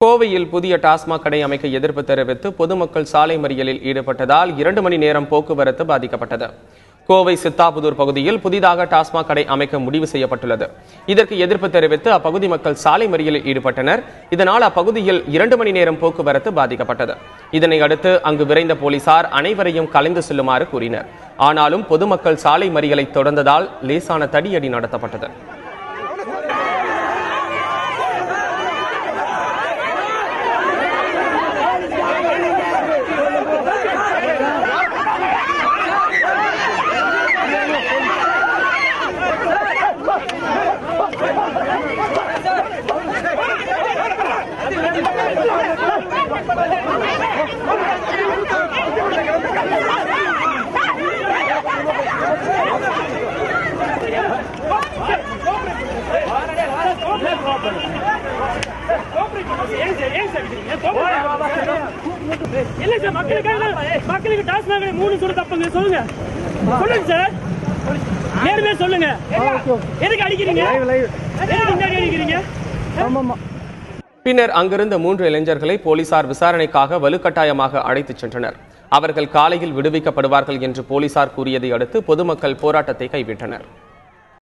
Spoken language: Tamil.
கோவையில் புதிய டாஸ்மாக் கடை அமைக்க எதிர்ப்பு தெரிவித்து பொதுமக்கள் சாலை மறியலில் ஈடுபட்டதால் 2 மணி நேரம் போக்குவரத்து பாதிக்கப்பட்டது. கோவை சித்தாபுதூர் பகுதியில் புதிதாக டாஸ்மாக் கடை அமைக்க முடிவு செய்யப்பட்டுள்ளது. இதற்கு எதிர்ப்பு தெரிவித்து அப்பகுதி மக்கள் சாலை மறியலில் ஈடுபட்டனர். இதனால் அப்பகுதியில் 2 மணி நேரம் போக்குவரத்து பாதிக்கப்பட்டது. இதனை அடுத்து அங்கு விரைந்த போலீசார் அனைவரையும் கலைந்து செல்லுமாறு கூறினர். ஆனாலும் பொதுமக்கள் சாலை மறியலை தொடர்ந்ததால் லேசான தடியடி நடத்தப்பட்டது. மக்களுக்கு டாஸ்மாக் 3 சொல்ல தப்புங்க. சொல்லுங்க சார், நேர்மையா சொல்லுங்க. எதுக்கு அடிக்கிறீங்க? பின்னர் அங்கிருந்த 3 இளைஞர்களை போலீசார் விசாரணைக்காக வலுக்கட்டாயமாக அழைத்துச் சென்றனர். அவர்கள் காலையில் விடுவிக்கப்படுவார்கள் என்று போலீசார் கூறியதை அடுத்து பொதுமக்கள் போராட்டத்தை கைவிட்டனர்.